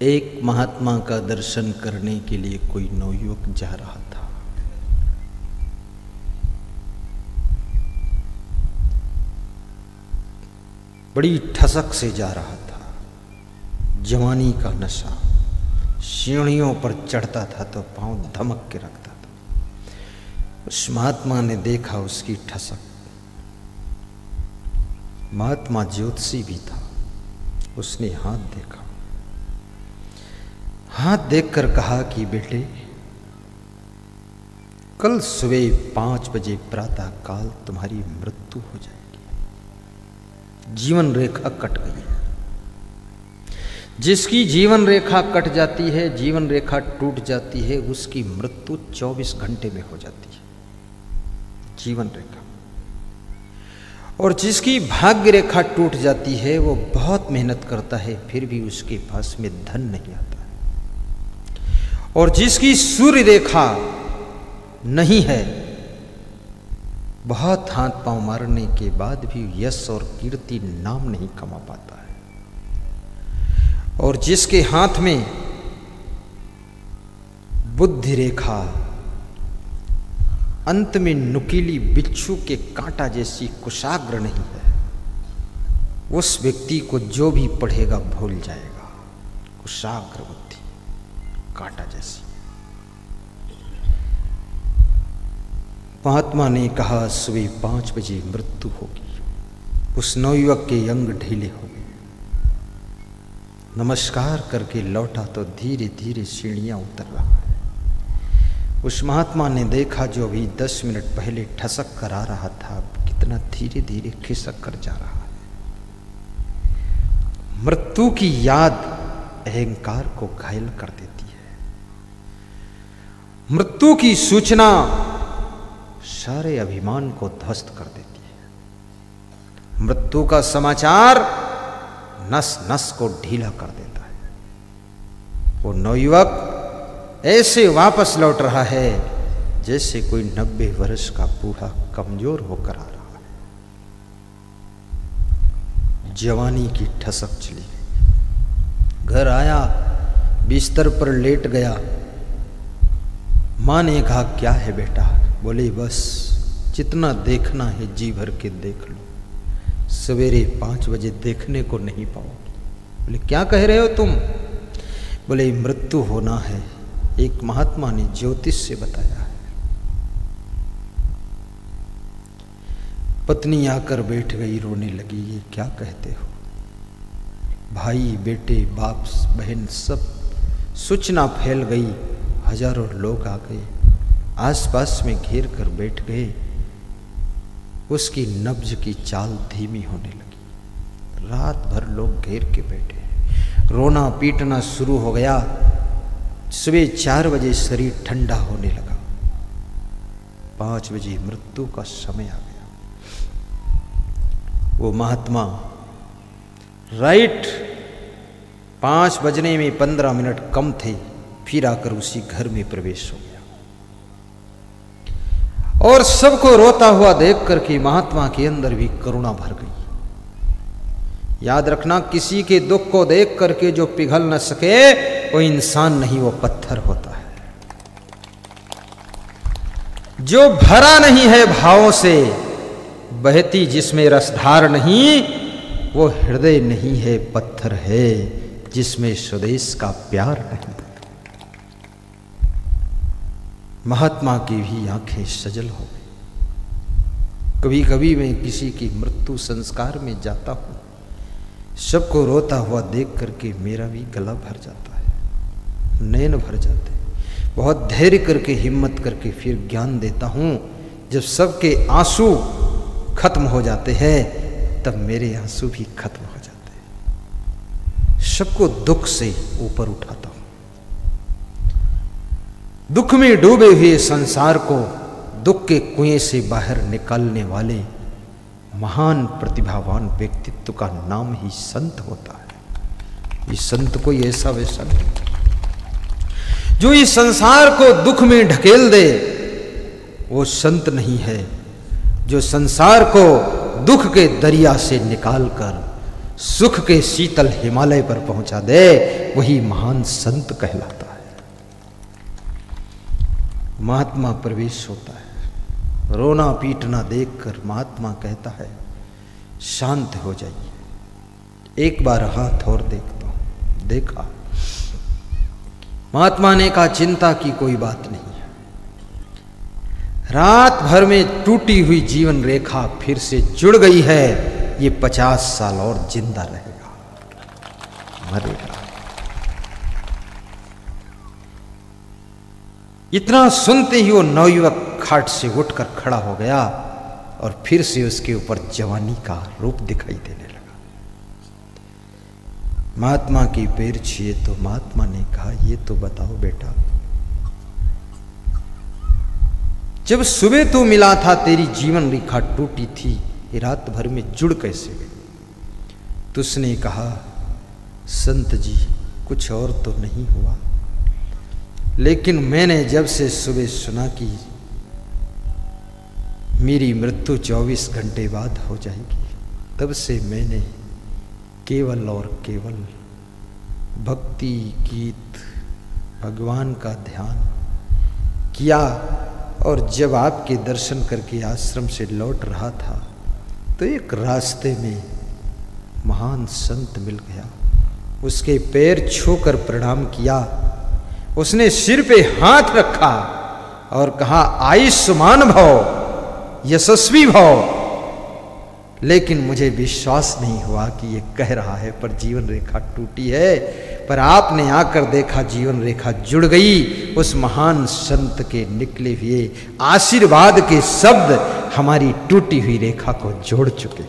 एक महात्मा का दर्शन करने के लिए कोई नवयुवक जा रहा था। बड़ी ठसक से जा रहा था। जवानी का नशा, सीढ़ियों पर चढ़ता था तो पांव धमक के रखता था। उस महात्मा ने देखा उसकी ठसक। महात्मा ज्योतिषी भी था। उसने हाथ देखा, हाथ देखकर कहा कि बेटे, कल सुबह 5 बजे प्रातः काल तुम्हारी मृत्यु हो जाएगी। जीवन रेखा कट गई है। जिसकी जीवन रेखा कट जाती है, जीवन रेखा टूट जाती है, उसकी मृत्यु 24 घंटे में हो जाती है। जीवन रेखा। और जिसकी भाग्य रेखा टूट जाती है, वो बहुत मेहनत करता है, फिर भी उसके पास में धन नहीं आता है। और जिसकी सूर्य रेखा नहीं है, बहुत हाथ पांव मारने के बाद भी यश और कीर्ति नाम नहीं कमा पाता है। और जिसके हाथ में बुद्धि रेखा अंत में नुकीली बिच्छू के कांटा जैसी कुशाग्र नहीं है, उस व्यक्ति को जो भी पढ़ेगा भूल जाएगा। कुशाग्र बुद्धि, कांटा जैसी। महात्मा ने कहा सुबह 5 बजे मृत्यु होगी। उस नवयुवक के अंग ढीले हो गए। नमस्कार करके लौटा तो धीरे धीरे सीढ़ियां उतर रहा है। उस महात्मा ने देखा जो अभी 10 मिनट पहले ठसक कर आ रहा था, कितना धीरे धीरे खिसक कर जा रहा है। मृत्यु की याद अहंकार को घायल कर देती है। मृत्यु की सूचना सारे अभिमान को ध्वस्त कर देती है। मृत्यु का समाचार नस नस को ढीला कर देता है। वो नवयुवक ऐसे वापस लौट रहा है जैसे कोई 90 वर्ष का बूढ़ा कमजोर होकर आ रहा है। जवानी की ठसक चली गई। घर आया, बिस्तर पर लेट गया। मां ने कहा क्या है बेटा? बोले बस जितना देखना है जी भर के देख लो, सवेरे 5 बजे देखने को नहीं पाओगे। बोले क्या कह रहे हो तुम? बोले मृत्यु होना है, एक महात्मा ने ज्योतिष से बताया है। पत्नी आकर बैठ गई, रोने लगी। ये क्या कहते हो? भाई बेटे बाप बहन सब सूचना फैल गई। हजारों लोग आ गए, आसपास में घेर कर बैठ गए। उसकी नब्ज की चाल धीमी होने लगी। रात भर लोग घेर के बैठे। रोना पीटना शुरू हो गया। सुबह 4 बजे शरीर ठंडा होने लगा। 5 बजे मृत्यु का समय आ गया। वो महात्मा राइट 5 बजने में 15 मिनट कम थे, फिर आकर उसी घर में प्रवेश हो गया। और सबको रोता हुआ देख करके महात्मा के अंदर भी करुणा भर गई। याद रखना, किसी के दुख को देख करके जो पिघल न सके वो इंसान नहीं, वो पत्थर होता है। जो भरा नहीं है भावों से, बहती जिसमें रसधार नहीं, वो हृदय नहीं है, पत्थर है जिसमें स्वदेश का प्यार नहीं। महात्मा की भी आंखें सजल हो गई। कभी कभी मैं किसी की मृत्यु संस्कार में जाता हूं, सबको रोता हुआ देख करके मेरा भी गला भर जाता है, नैन भर जाते हैं। बहुत धैर्य करके हिम्मत करके फिर ज्ञान देता हूं। जब सबके आंसू खत्म हो जाते हैं तब मेरे आंसू भी खत्म हो जाते हैं। सबको दुख से ऊपर उठाता हूं। दुख में डूबे हुए संसार को दुख के कुएं से बाहर निकालने वाले महान प्रतिभावान व्यक्तित्व का नाम ही संत होता है। इस संत कोई ऐसा वैसा नहीं जो इस संसार को दुख में ढकेल दे, वो संत नहीं है। जो संसार को दुख के दरिया से निकालकर सुख के शीतल हिमालय पर पहुंचा दे, वही महान संत कहलाता है। महात्मा प्रवेश होता है। रोना पीटना देखकर महात्मा कहता है शांत हो जाइए, एक बार हाथ और देखता हूं। देखा, महात्मा ने कहा चिंता की कोई बात नहीं है, रात भर में टूटी हुई जीवन रेखा फिर से जुड़ गई है, ये 50 साल और जिंदा रहेगा, मरेगा। इतना सुनते ही वो नवयुवक खाट से उठकर खड़ा हो गया और फिर से उसके ऊपर जवानी का रूप दिखाई देने लगा। महात्मा की पैर छुए तो महात्मा ने कहा ये तो बताओ बेटा, जब सुबह तू मिला था तेरी जीवन रेखा टूटी थी, ये रात भर में जुड़ कैसे गई? तो उसने कहा संत जी कुछ और तो नहीं हुआ, लेकिन मैंने जब से सुबह सुना कि मेरी मृत्यु 24 घंटे बाद हो जाएगी, तब से मैंने केवल और केवल भक्ति गीत भगवान का ध्यान किया। और जब आपके दर्शन करके आश्रम से लौट रहा था तो एक रास्ते में महान संत मिल गया, उसके पैर छूकर प्रणाम किया, उसने सिर पे हाथ रखा और कहा आयुष्मान भव, यशस्वी भव। लेकिन मुझे विश्वास नहीं हुआ कि ये कह रहा है पर जीवन रेखा टूटी है, पर आपने आकर देखा जीवन रेखा जुड़ गई। उस महान संत के निकले हुए आशीर्वाद के शब्द हमारी टूटी हुई रेखा को जोड़ चुके।